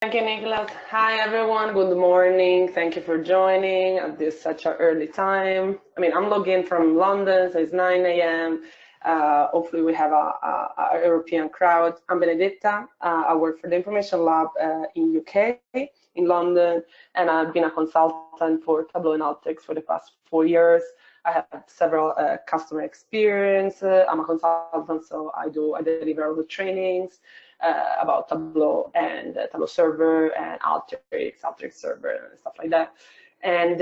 Thank you, Nicholas. Hi, everyone. Good morning. Thank you for joining at this such an early time. I mean, I'm logging from London, so it's 9 a.m. Hopefully, we have a European crowd. I'm Benedetta. I work for the Information Lab in UK, in London, and I've been a consultant for Tableau and Alteryx for the past 4 years. I have several customer experience. I'm a consultant, so I deliver all the trainings about Tableau and Tableau Server and Alteryx Server and stuff like that. And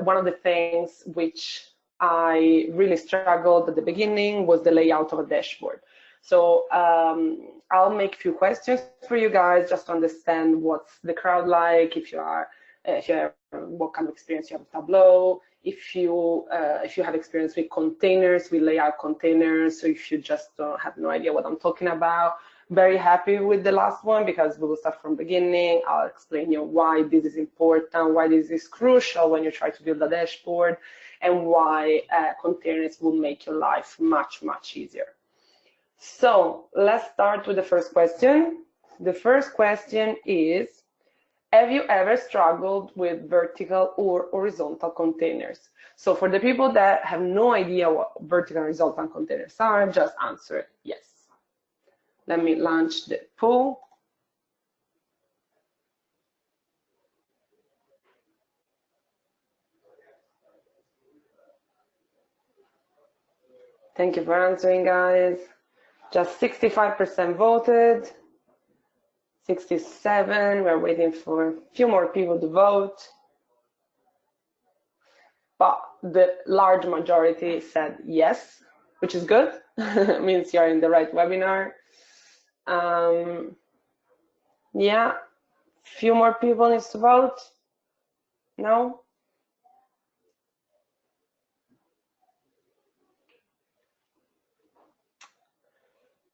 one of the things which I really struggled at the beginning was the layout of a dashboard. So I'll make a few questions for you guys just to understand what's the crowd like, if you have what kind of experience you have with Tableau, if you have experience with containers, with layout containers, so if you just have no idea what I'm talking about. Very happy with the last one because we will start from the beginning. I'll explain you why this is important, why this is crucial when you try to build a dashboard, and why containers will make your life much, much easier. So let's start with the first question. The first question is, have you ever struggled with vertical or horizontal containers? So for the people that have no idea what vertical and horizontal containers are, just answer yes. Let me launch the poll. Thank you for answering, guys. Just 65% voted. 67, we're waiting for a few more people to vote. But the large majority said yes, which is good. It means you're in the right webinar. Yeah, few more people needs to vote. No?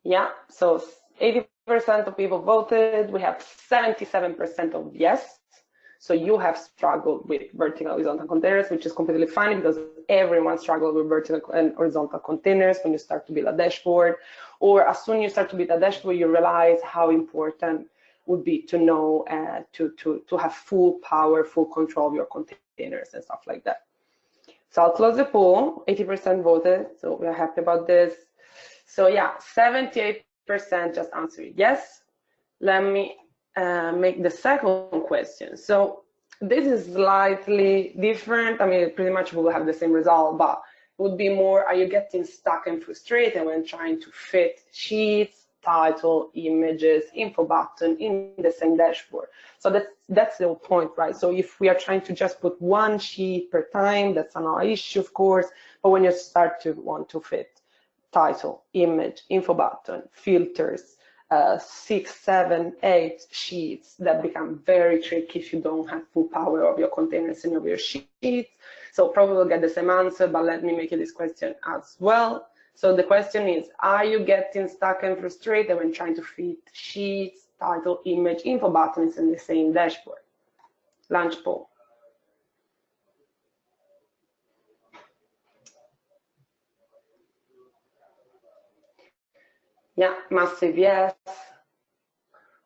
Yeah, so 80% of people voted. We have 77% of yes. So you have struggled with vertical and horizontal containers, which is completely fine because everyone struggles with vertical and horizontal containers when you start to build a dashboard. Or as soon as you start to build a dashboard, you realize how important would be to know to have full power, full control of your containers and stuff like that. So I'll close the poll. 80% voted, so we're happy about this. So yeah, 78% just answered yes. Let me make the second question. So this is slightly different. I mean, pretty much we will have the same result, but it would be more, are you getting stuck and frustrated when trying to fit sheets, title, images, info button in the same dashboard? So that's the whole point, right? So if we are trying to just put one sheet per time, that's another issue, of course. But when you start to want to fit title, image, info button, filters, 6, 7, 8 sheets, that become very tricky if you don't have full power of your containers and of your sheets. So probably we'll get the same answer, but let me make you this question as well. So the question is, are you getting stuck and frustrated when trying to fit sheets, title, image, info buttons in the same dashboard? Launch poll. Yeah, massive yes.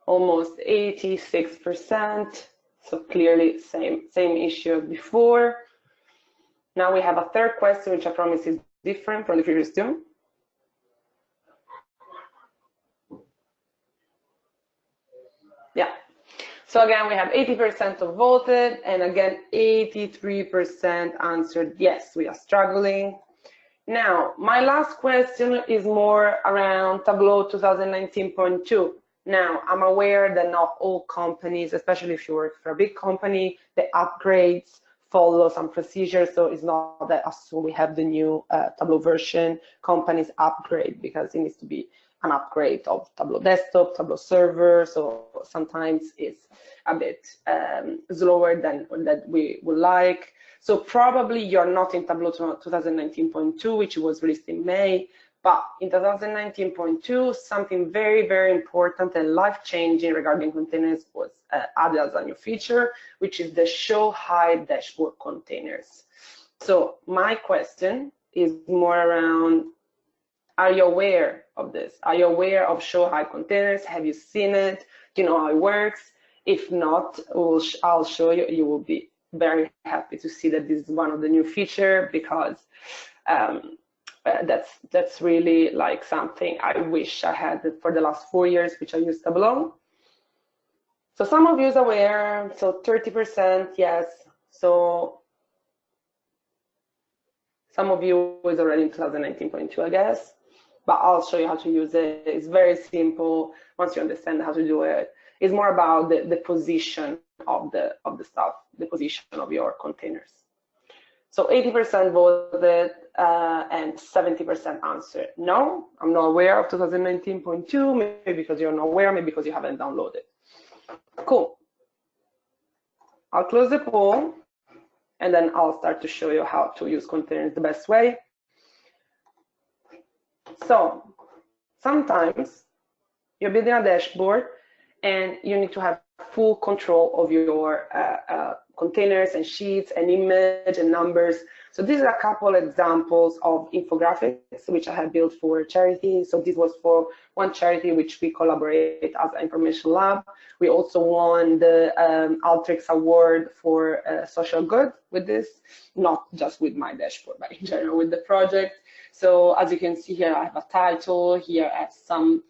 Almost 86%. So clearly same issue before. Now we have a third question, which I promise is different from the previous two. Yeah. So again, we have 80% of voted, and again, 83% answered yes, we are struggling. Now, my last question is more around Tableau 2019.2. Now, I'm aware that not all companies, especially if you work for a big company, the upgrades follow some procedures. So it's not that as soon we have the new Tableau version, companies upgrade, because it needs to be an upgrade of Tableau Desktop, Tableau Server. So sometimes it's a bit slower than we would like. So probably you're not in Tableau 2019.2, which was released in May, but in 2019.2, something very, very important and life-changing regarding containers was added as a new feature, which is the show hide dashboard containers. So my question is more around, are you aware of this? Are you aware of show hide containers? Have you seen it? you know how it works. If not, I'll show you. You will be very happy to see that this is one of the new features, because that's really like something I wish I had for the last 4 years, which I used Tableau. So some of you is aware, so 30%, yes. So some of you is already in 2019.2, I guess, but I'll show you how to use it. It's very simple once you understand how to do it. It's more about the position of the stuff, the position of your containers. So 80% voted and 70% answered no. I'm not aware of 2019.2, maybe because you're not aware, maybe because you haven't downloaded. Cool. I'll close the poll, and then I'll start to show you how to use containers the best way. So sometimes you're building a dashboard and you need to have full control of your containers and sheets and image and numbers. So these are a couple examples of infographics which I have built for charity. So this was for one charity which we collaborate as an information lab. We also won the Alteryx Award for social good with this, not just with my dashboard, but in general with the project. So as you can see here, I have a title, here I have some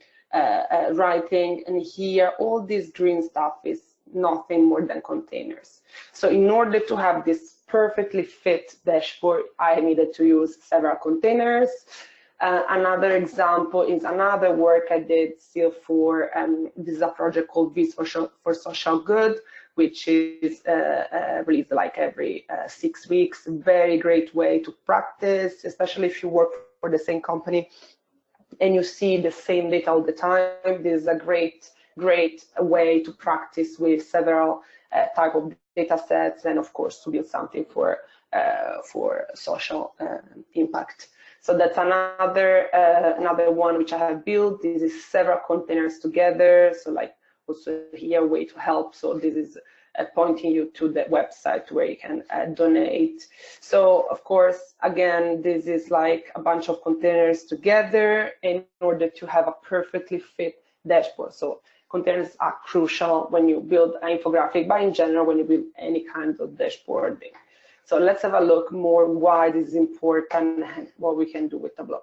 writing, and here all this green stuff is nothing more than containers. So in order to have this perfectly fit dashboard, I needed to use several containers. Another example is another work I did still for, this is a project called Vis for Social Good, which is released like every 6 weeks. Very great way to practice, especially if you work for the same company and you see the same data all the time. This is a great way to practice with several type of data sets, and of course to build something for social impact. So that's another one which I have built. This is several containers together. So like also here, way to help. So this is pointing you to the website where you can donate. So of course, again, this is like a bunch of containers together in order to have a perfectly fit dashboard. So containers are crucial when you build an infographic, but in general, when you build any kind of dashboarding. So let's have a look more why this is important and what we can do with Tableau.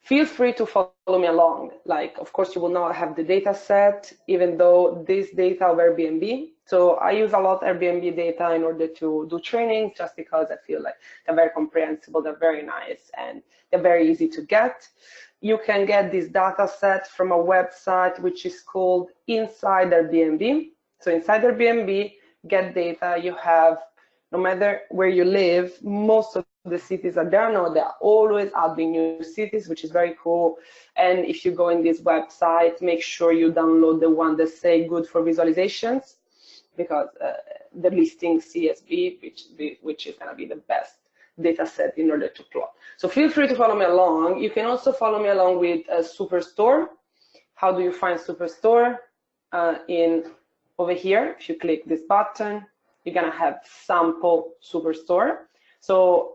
Feel free to follow me along. Like, of course, you will not have the data set, even though this data of Airbnb. So I use a lot of Airbnb data in order to do trainings, just because I feel like they're very comprehensible, they're very nice, and they're very easy to get. You can get this data set from a website which is called Inside Airbnb. So inside Airbnb, get data. You have, no matter where you live, most of the cities are there now. They're always adding new cities, which is very cool. And if you go in this website, make sure you download the one that say good for visualizations, because the listing CSV, which is going to be the best data set in order to plot. So feel free to follow me along. You can also follow me along with Superstore. How do you find Superstore? Over here, if you click this button, you're gonna have sample Superstore. So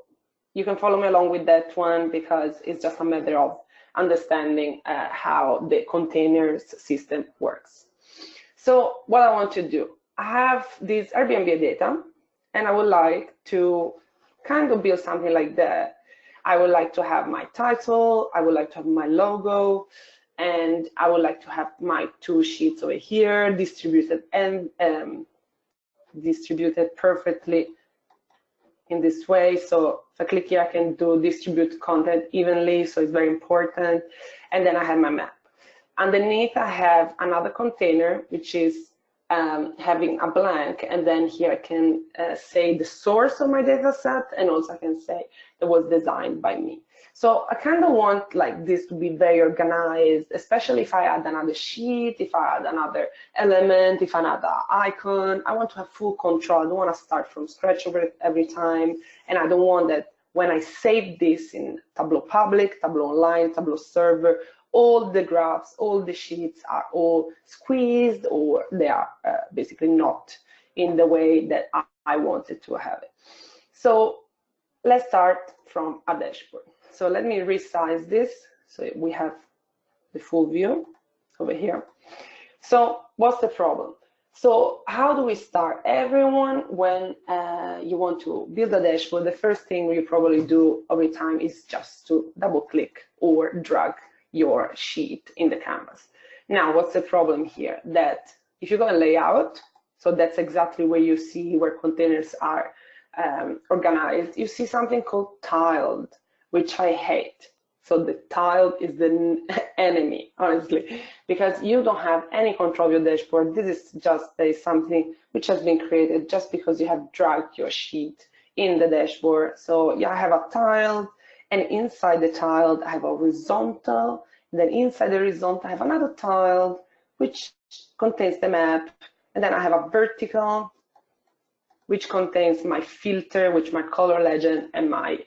you can follow me along with that one, because it's just a matter of understanding how the containers system works. So what I want to do, I have this Airbnb data, and I would like to kind of build something like that. I would like to have my title, I would like to have my logo, and I would like to have my 2 sheets over here distributed and distributed perfectly in this way. So if I click here, I can do distribute content evenly, so it's very important. And then I have my map. Underneath, I have another container, which is having a blank, and then here I can say the source of my data set, and also I can say it was designed by me. So I kind of want like this to be very organized, especially if I add another sheet, if I add another element, if I add an icon. I want to have full control. I don't want to start from scratch every time, and I don't want that when I save this in Tableau Public, Tableau Online, Tableau Server, all the graphs, all the sheets are all squeezed, or they are basically not in the way that I wanted to have it. So let's start from a dashboard. So let me resize this so we have the full view over here. So what's the problem? So how do we start? Everyone, when you want to build a dashboard, the first thing you probably do every time is just to double click or drag your sheet in the canvas. Now, what's the problem here? That if you go in layout, so that's exactly where you see where containers are organized, you see something called tiled, which I hate. So the tiled is the enemy, honestly, because you don't have any control of your dashboard. This is just something which has been created just because you have dragged your sheet in the dashboard. So yeah, I have a tiled, and inside the tiled, I have a horizontal. And then inside the horizontal, I have another tiled, which contains the map. And then I have a vertical, which contains my filter, which my color legend, and my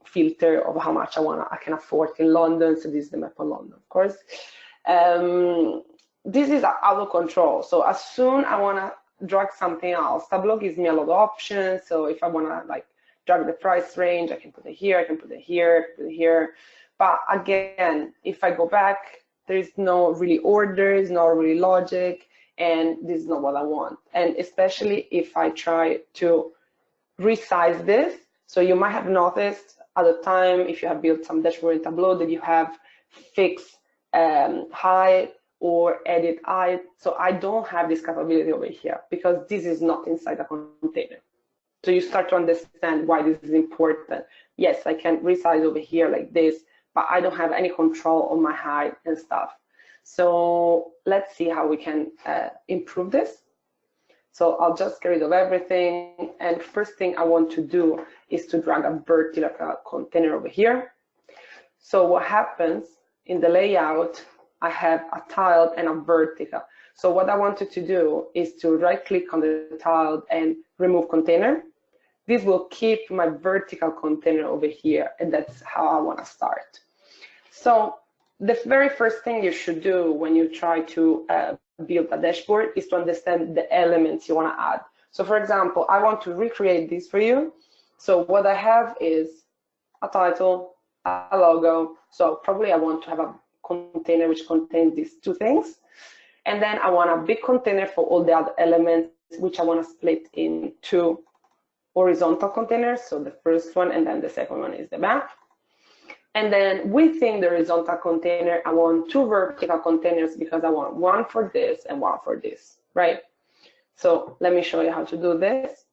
filter of how much I can afford in London. So this is the map of London, of course. This is out of control. So as soon I want to drag something else, Tableau gives me a lot of options. So if I want to like drag the price range, I can put it here, I can put it here, put it here. But again, if I go back, there is no really order, there's no really logic, and this is not what I want. And especially if I try to resize this. So you might have noticed at the time, if you have built some dashboard in Tableau, that you have fixed height or edit height. So I don't have this capability over here because this is not inside a container. So you start to understand why this is important. Yes, I can resize over here like this, but I don't have any control on my height and stuff. So let's see how we can improve this. So I'll just get rid of everything. And first thing I want to do is to drag a vertical container over here. So what happens in the layout, I have a tiled and a vertical. So what I wanted to do is to right click on the tiled and remove container. This will keep my vertical container over here. And that's how I want to start. So the very first thing you should do when you try to build a dashboard is to understand the elements you want to add. So for example, I want to recreate this for you. So what I have is a title, a logo. So probably I want to have a container which contains these two things. And then I want a big container for all the other elements, which I want to split in two horizontal containers. So the first one and then the second one is the map. And then within the horizontal container, I want two vertical containers because I want one for this and one for this, right? So let me show you how to do this.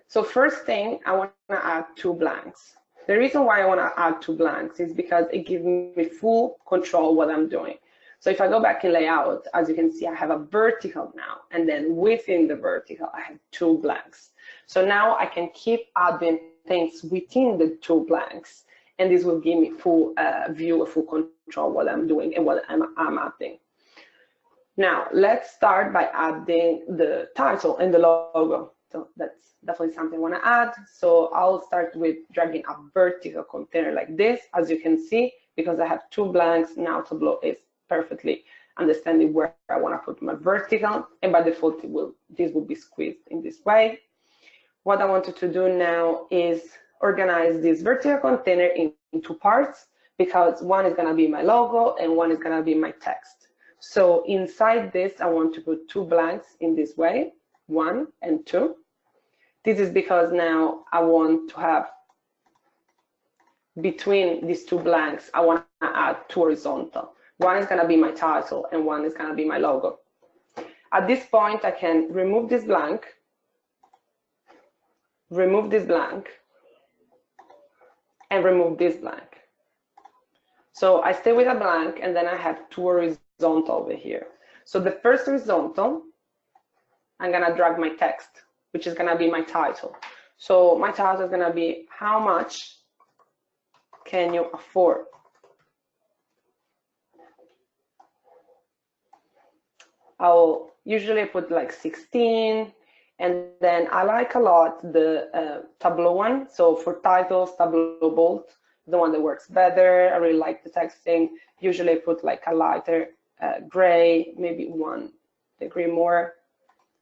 So first thing, I want to add two blanks. The reason why I want to add two blanks is because it gives me full control what I'm doing. So if I go back in layout, as you can see, I have a vertical now, and then within the vertical, I have two blanks. So now I can keep adding things within the two blanks, and this will give me full view, full control what I'm doing and what I'm adding. Now let's start by adding the title and the logo. So that's definitely something I want to add. So I'll start with dragging a vertical container like this, as you can see, because I have two blanks. Now Tableau is perfectly understanding where I want to put my vertical, and by default this will be squeezed in this way. What I wanted to do now is organize this vertical container in two parts, because one is going to be my logo and one is going to be my text. So inside this, I want to put two blanks in this way, 1 and 2. This is because now I want to have between these two blanks, I want to add two horizontal. One is going to be my title and one is going to be my logo. At this point, I can remove this blank, remove this blank, and remove this blank. So I stay with a blank, and then I have two horizontal over here. So the first horizontal, I'm going to drag my text, which is going to be my title. So my title is going to be, how much can you afford? I'll usually put like 16, and then I like a lot the Tableau one. So for titles, Tableau Bold, the one that works better. I really like the texting. Usually I put like a lighter gray, maybe 1 degree more.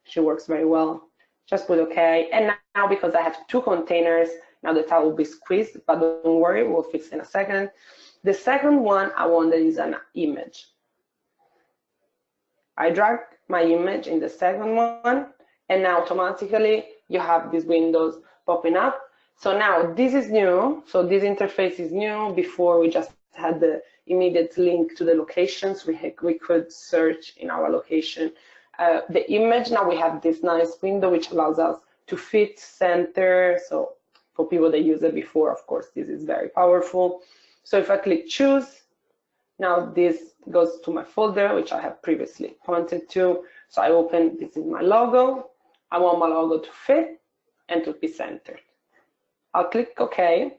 She works very well. Just put OK. And now because I have two containers, now the tile will be squeezed, but don't worry, we'll fix it in a second. The second one I want is an image. I drag my image in the second one, and now automatically you have these windows popping up. So now this is new, so this interface is new. Before we just had the immediate link to the locations. We could search in our location the image. Now we have this nice window which allows us to fit, center. So for people that use it before, of course, this is very powerful. So if I click choose, now this goes to my folder, which I have previously pointed to. So I open, this is my logo. I want my logo to fit and to be centered. I'll click OK.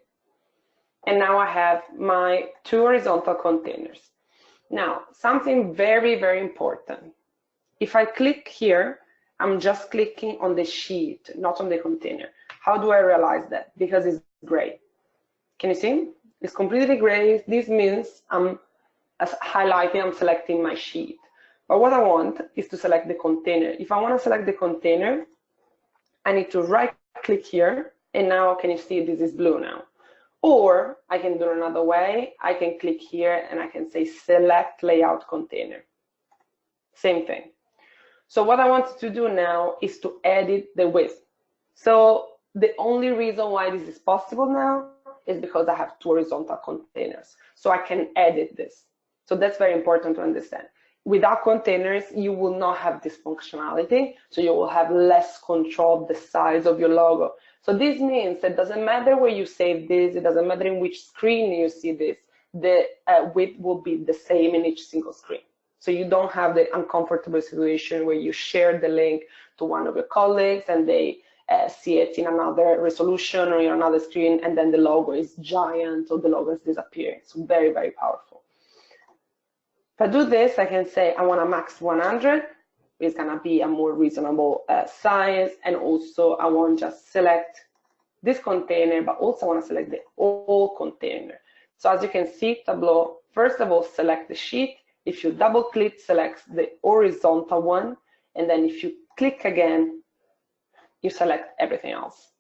And now I have my 2 horizontal containers. Now, something very, very important. If I click here, I'm just clicking on the sheet, not on the container. How do I realize that? Because it's gray. Can you see? It's completely gray. This means I'm highlighting, I'm selecting my sheet. But what I want is to select the container. If I want to select the container, I need to right click here. And now, can you see this is blue now? Or I can do it another way. I can click here and I can say select layout container. Same thing. So what I wanted to do now is to edit the width. So the only reason why this is possible now is because I have 2 horizontal containers. So I can edit this. So that's very important to understand. Without containers, you will not have this functionality. So you will have less control of the size of your logo. So this means that it doesn't matter where you save this, it doesn't matter in which screen you see this, the width will be the same in each single screen. So you don't have the uncomfortable situation where you share the link to one of your colleagues and they see it in another resolution or in another screen, and then the logo is giant or the logo is disappearing. So very, very powerful. If I do this, I can say I want a max 100. It's gonna be a more reasonable size, and also I want to just select this container, but also I want to select the whole container. So as you can see, Tableau, first of all, select the sheet. If you double click, select the horizontal one, and then if you click again, you select everything else.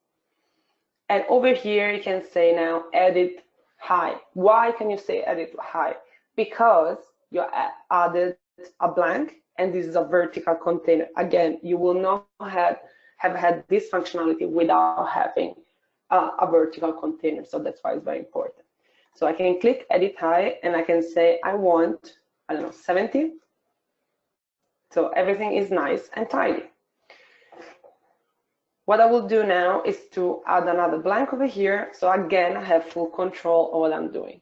And over here, you can say now edit high. Why can you say edit high? Because you added a blank, and this is a vertical container. Again, you will not have had this functionality without having a vertical container. So that's why it's very important. So I can click edit high, and I can say I want, I don't know, 70. So everything is nice and tidy. What I will do now is to add another blank over here. So again, I have full control of what I'm doing.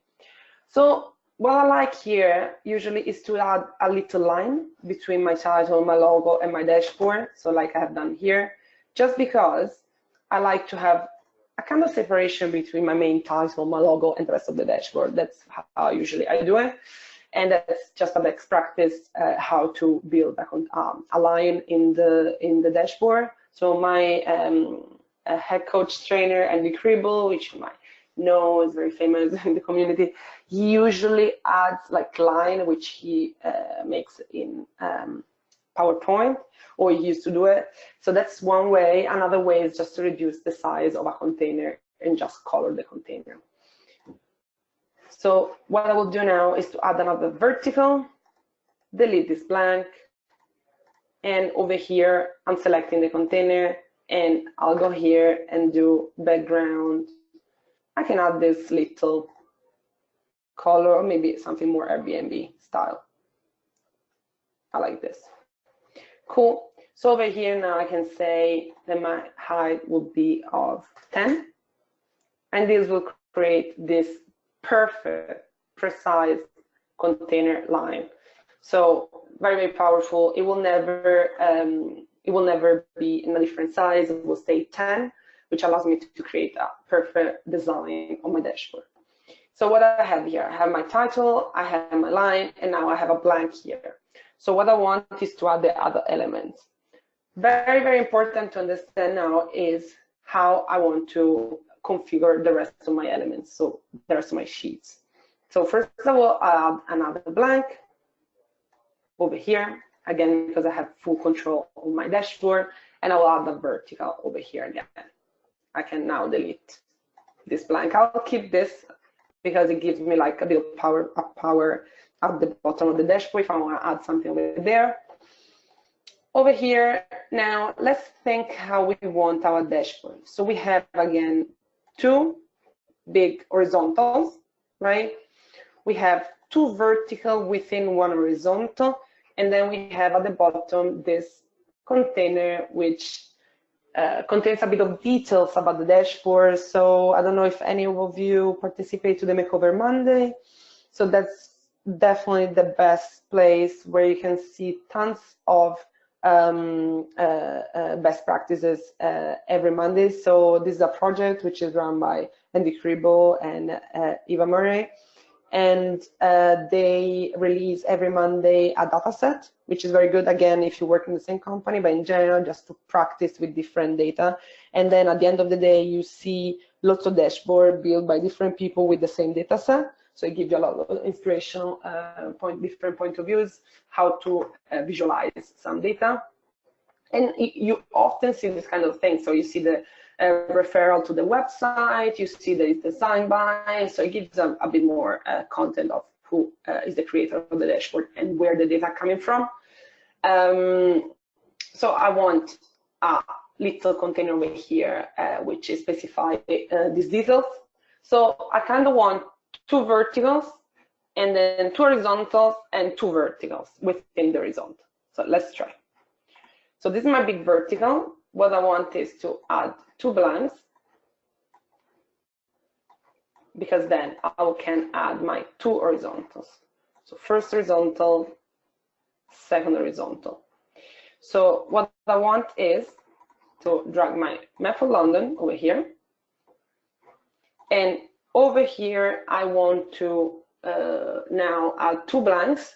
So what I like here usually is to add a little line between my title, my logo, and my dashboard. So like I have done here, just because I like to have a kind of separation between my main title, my logo, and the rest of the dashboard. That's how usually I do it. And that's just a best practice how to build a line in the dashboard. So my head coach trainer, Andy Cribble, which you might know is very famous in the community, he usually adds like line, which he makes in PowerPoint, or he used to do it. So that's one way. Another way is just to reduce the size of a container and just color the container. So what I will do now is to add another vertical, delete this blank, and over here I'm selecting the container, and I'll go here and do background. I can add this little color, or maybe something more Airbnb style. I like this. Cool. So over here now I can say that my height will be of 10, and this will create this perfect, precise container line. So very, very powerful. It will never be in a different size. It will stay 10, which allows me to create a perfect design on my dashboard. So what I have here, I have my title, I have my line, and now I have a blank here. So what I want is to add the other elements. Very, very important to understand now is how I want to configure the rest of my elements, so the rest of my sheets. So first of all, I'll add another blank over here, again, because I have full control of my dashboard, and I will add the vertical over here again. I can now delete this blank. I'll keep this because it gives me like a bit of power at the bottom of the dashboard if I want to add something over there. Over here, now let's think how we want our dashboard. So we have, again, two big horizontals, right? We have two vertical within one horizontal, and then we have at the bottom this container which contains a bit of details about the dashboard. So I don't know if any of you participate to the Makeover Monday. So that's definitely the best place where you can see tons of best practices every Monday. So this is a project which is run by Andy Kribo and Eva Murray, and they release every Monday a data set, which is very good, again, if you work in the same company, but in general, just to practice with different data. And then at the end of the day, you see lots of dashboard built by different people with the same data set. So it gives you a lot of inspirational different point of views, how to visualize some data. And you often see this kind of thing. So you see the referral to the website, you see that it's designed by, so it gives them a bit more content of who is the creator of the dashboard and where the data coming from. So I want a little container over here, which is specify these details. So I kind of want two verticals and then two horizontals and two verticals within the horizontal. So let's try. So this is my big vertical. What I want is to add two blanks, because then I can add my two horizontals. So first horizontal, second horizontal. So what I want is to drag my map of London over here. And over here, I want to now add two blanks,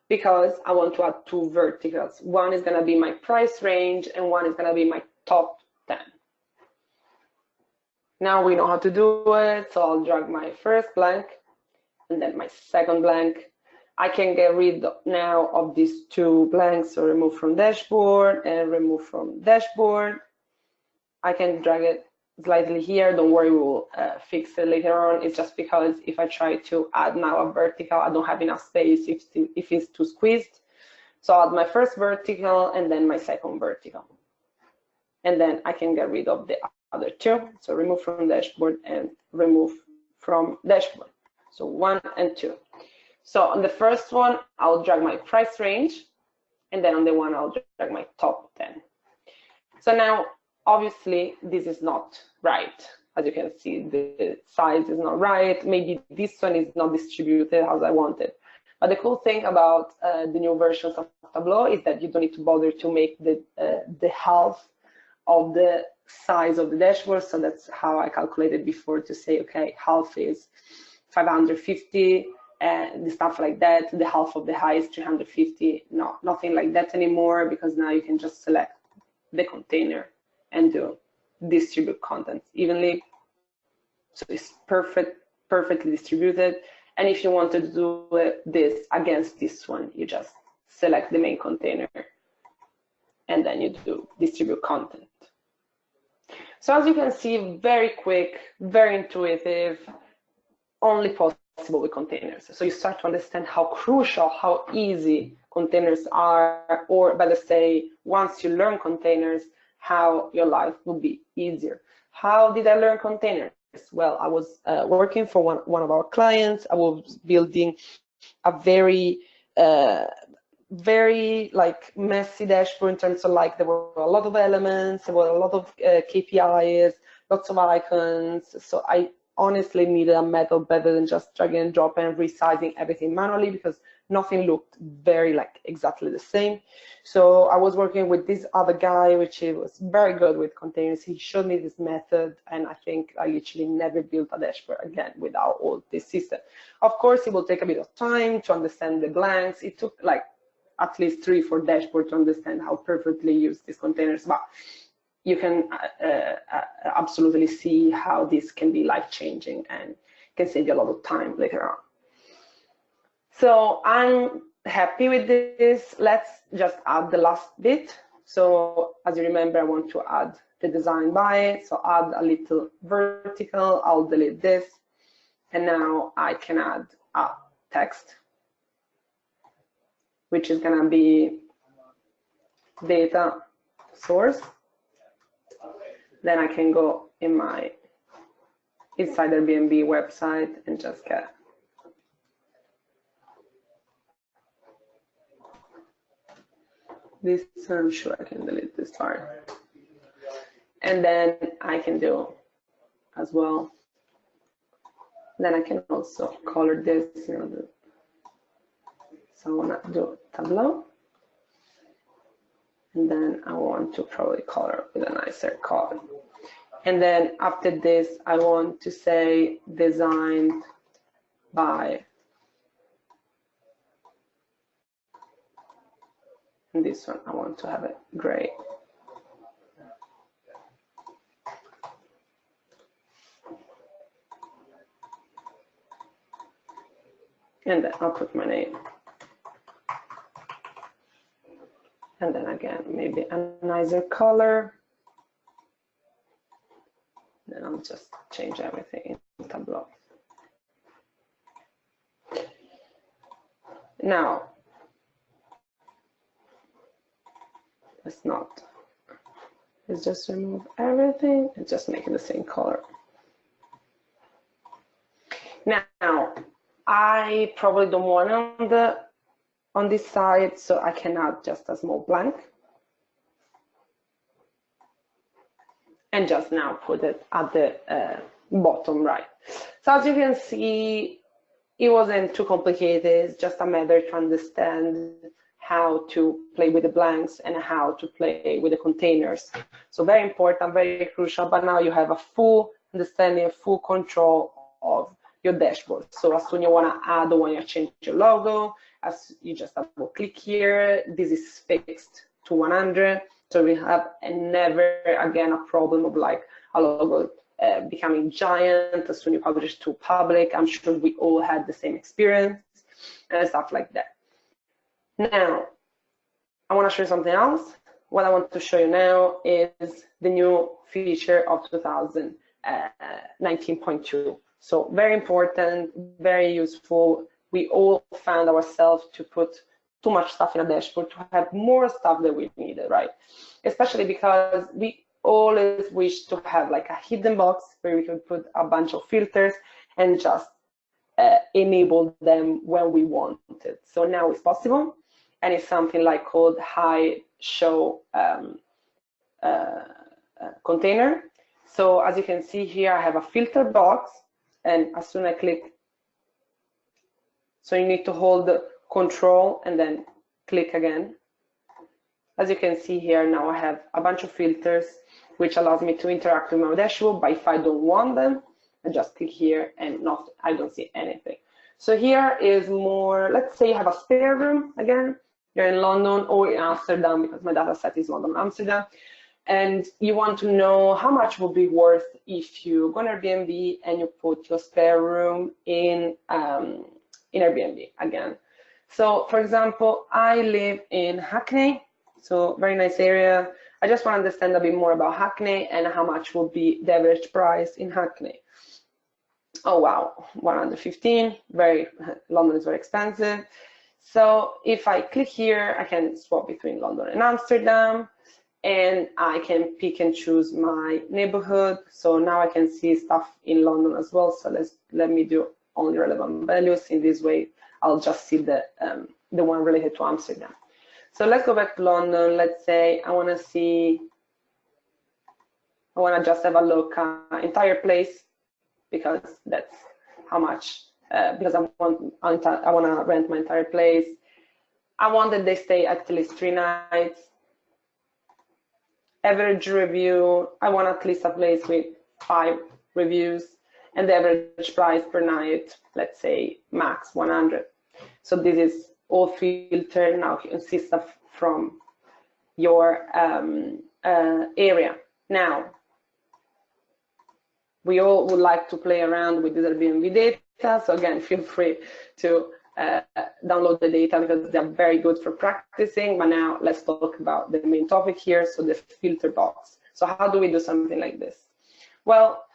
because I want to add two verticals. One is going to be my price range and one is going to be my top 10. Now we know how to do it, so I'll drag my first blank and then my second blank. I can get rid now of these two blanks, so remove from dashboard and remove from dashboard. I can drag it slightly here, don't worry, we'll fix it later on. It's just because if I try to add now a vertical, I don't have enough space if it's too squeezed. So I'll add my first vertical and then my second vertical. And then I can get rid of the other two. So remove from dashboard and remove from dashboard. So 1 and 2. So on the first one, I'll drag my price range, and then on the one, I'll drag my top 10. So now, obviously, this is not right. As you can see, the size is not right. Maybe this one is not distributed as I wanted. But the cool thing about the new versions of Tableau is that you don't need to bother to make the half of the size of the dashboard. So that's how I calculated before, to say, okay, half is 550 and the stuff like that. The half of the high is 350. No, nothing like that anymore, because now you can just select the container and do distribute contents evenly. So it's perfectly distributed. And if you want to do this against this one, you just select the main container and then you do distribute content. So as you can see, very quick, very intuitive, only possible with containers. So you start to understand how crucial, how easy containers are, or better say, once you learn containers, how your life will be easier. How did I learn containers? Well, I was working for one of our clients. I was building a very like messy dashboard in terms of like there were a lot of elements, there were a lot of KPIs, lots of icons. So I honestly needed a method better than just drag and drop and resizing everything manually, because nothing looked very like exactly the same. So I was working with this other guy, which he was very good with containers. He showed me this method, and I think I literally never built a dashboard again without all this system. Of course, it will take a bit of time to understand the blanks. It took like at least 3-4 dashboards to understand how perfectly use these containers, but you can absolutely see how this can be life-changing and can save you a lot of time later on. So I'm happy with this. Let's just add the last bit. So as you remember, I want to add the design by, so add a little vertical. I'll delete this And now I can add a text, which is going to be data source. Then I can go in my inside Airbnb website and just get this. I'm sure I can delete this part. And then I can do as well. Then I can also color this, you know. So I want to do Tableau. And then I want to probably color with a nicer color. And then after this, I want to say designed by, and this one, I want to have it gray. And then I'll put my name. And then again, maybe a nicer color. Then I'll just change everything in Tableau. Now, let's just remove everything and just make it the same color. Now, I probably don't want it on this side, so I can add just a small blank. And just now put it at the bottom right. So as you can see, it wasn't too complicated. It's just a matter to understand how to play with the blanks and how to play with the containers. So very important, very crucial, but now you have a full understanding, full control of your dashboard. So as soon as you want to add or when you change your logo, as you just double click here, this is fixed to 100. So we have never again a problem of like a logo becoming giant as soon as you publish to public. I'm sure we all had the same experience and stuff like that. Now, I want to show you something else. What I want to show you now is the new feature of 2019.2. So very important, very useful. We all found ourselves to put too much stuff in a dashboard, to have more stuff that we needed, right? Especially because we always wish to have like a hidden box where we can put a bunch of filters and just enable them when we want it. So now it's possible, and it's something like called hide show container. So as you can see here, I have a filter box, and as soon as I click, so you need to hold the Control and then click again. As you can see here, now I have a bunch of filters, which allows me to interact with my dashboard, but if I don't want them, I just click here and I don't see anything. So here is more, let's say you have a spare room, again, you're in London or in Amsterdam, because my data set is London, Amsterdam, and you want to know how much will be worth if you go on Airbnb and you put your spare room in Airbnb again. So for example, I live in Hackney, so very nice area. I just want to understand a bit more about Hackney and how much will be the average price in Hackney. Oh wow, 115, London is very expensive. So if I click here, I can swap between London and Amsterdam, and I can pick and choose my neighborhood. So now I can see stuff in London as well. So let me do only relevant values. In this way, I'll just see the one related to Amsterdam. So let's go back to London. Let's say I want to just have a look at entire place, because that's how much, because I want to rent my entire place. I want that they stay at least 3 nights. Average review, I want at least a place with 5 reviews. And the average price per night, let's say max 100. So this is all filtered. Now you can see stuff from your area. Now, we all would like to play around with this Airbnb data. So again, feel free to download the data, because they're very good for practicing. But now let's talk about the main topic here, so the filter box. So how do we do something like this? Well,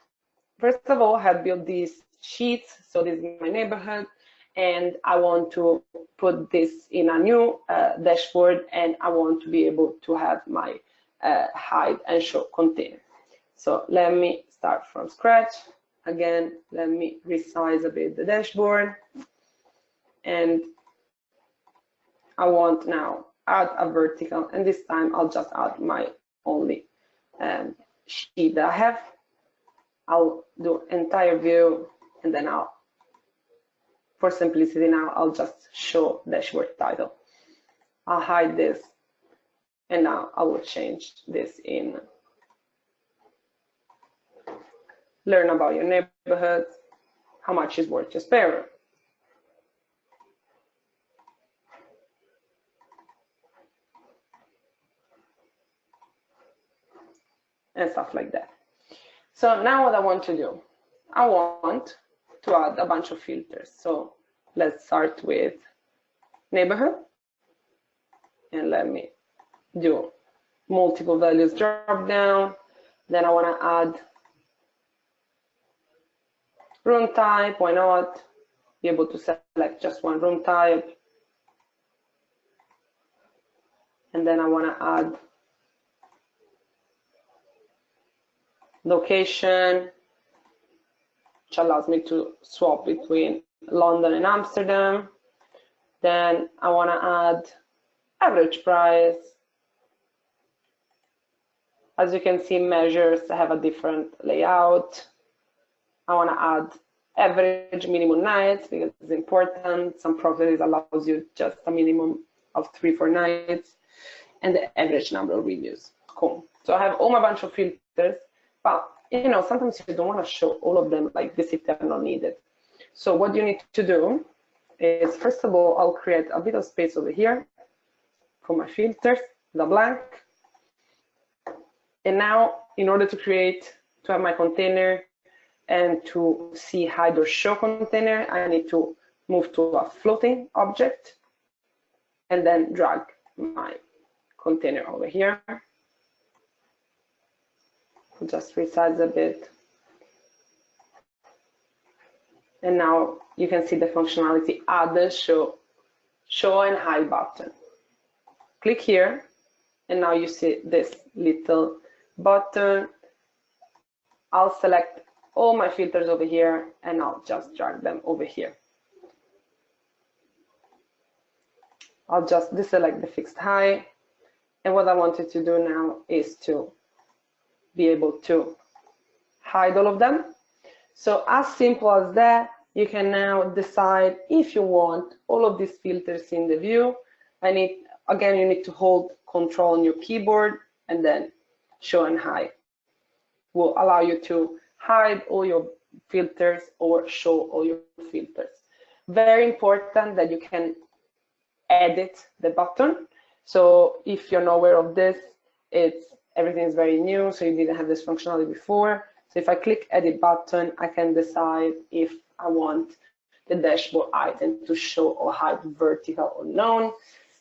first of all, I have built this sheets. So this is my neighborhood, and I want to put this in a new dashboard, and I want to be able to have my hide and show container. So let me start from scratch. Again, let me resize a bit the dashboard, and I want now add a vertical, and this time I'll just add my only sheet that I have. I'll do entire view, and then for simplicity now, I'll just show dashboard title. I'll hide this, and now I will change this in learn about your neighborhood, how much is worth your spare room. And stuff like that. So now what I want to do, I want to add a bunch of filters. So let's start with neighborhood, and let me do multiple values drop down. Then I want to add room type. Why not? Be able to select just one room type. And then I want to add location, which allows me to swap between London and Amsterdam. Then I want to add average price. As you can see, measures have a different layout. I want to add average minimum nights because it's important. Some properties allows you just a minimum of 3-4 nights, and the average number of reviews. Cool. So I have all my bunch of filters, but you know, sometimes you don't want to show all of them like this if they're not needed. So what you need to do is, first of all, I'll create a bit of space over here for my filters, the blank. And now, in order to have my container and to see hide or show container, I need to move to a floating object and then drag my container over here. Just resize a bit. And now you can see the functionality, add the show and hide button. Click here, and now you see this little button. I'll select all my filters over here, and I'll just drag them over here. I'll just deselect the fixed height. And what I wanted to do now is to be able to hide all of them. So as simple as that, you can now decide if you want all of these filters in the view. Again, you need to hold Control on your keyboard, and then show and hide will allow you to hide all your filters or show all your filters. Very important that you can edit the button. So if you're not aware of this, everything is very new, so you didn't have this functionality before. So if I click edit button, I can decide if I want the dashboard item to show or hide vertical or none.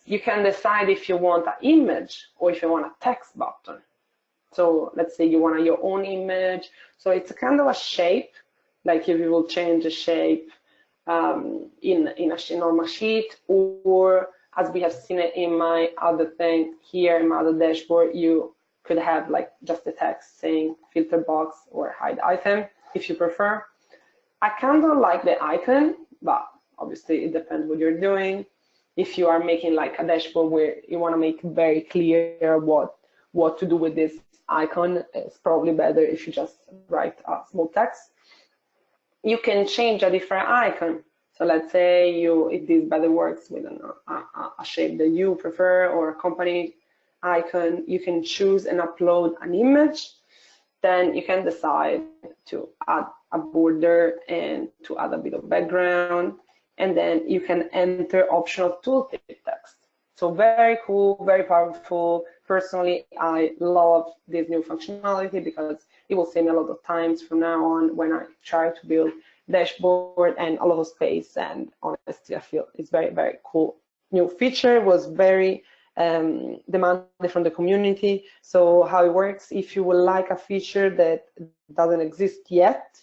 You can decide if you want an image or if you want a text button. So let's say you want your own image. So it's a kind of a shape, like if you will change the shape in a normal sheet, or as we have seen it in my other thing here in my other dashboard, you could have like just the text saying filter box or hide item if you prefer. I kind of like the icon, but obviously it depends what you're doing. If you are making like a dashboard where you want to make very clear what to do with this icon, it's probably better if you just write a small text. You can change a different icon. So let's say if this better works with a shape that you prefer or a company icon, you can choose and upload an image. Then you can decide to add a border and to add a bit of background. And then you can enter optional tooltip text. So very cool, very powerful. Personally, I love this new functionality because it will save me a lot of times from now on when I try to build dashboard and a lot of space. And honestly, I feel it's very, very cool. New feature was very demanded from the community. So how it works, if you would like a feature that doesn't exist yet,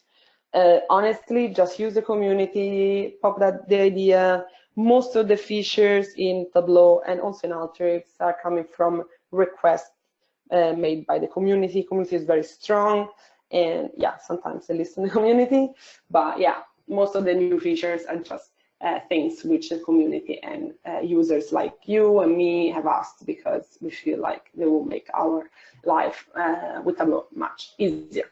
honestly, just use the community, pop that the idea. Most of the features in Tableau and also in Alteryx are coming from requests made by the community. Community is very strong, and yeah, sometimes they listen to the community, but yeah, most of the new features are just things which the community and users like you and me have asked, because we feel like they will make our life with Tableau much easier.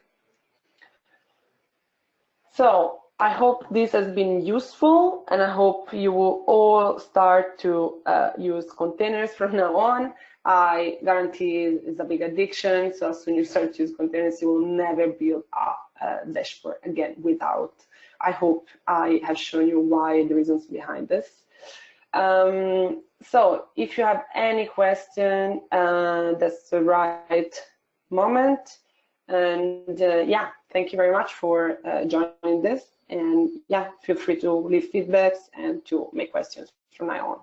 So I hope this has been useful, and I hope you will all start to use containers from now on. I guarantee it's a big addiction, so as soon as you start to use containers, you will never build a dashboard again without. I hope I have shown you why, the reasons behind this. So if you have any question, that's the right moment. And yeah, thank you very much for joining this. And yeah, feel free to leave feedbacks and to make questions from now on.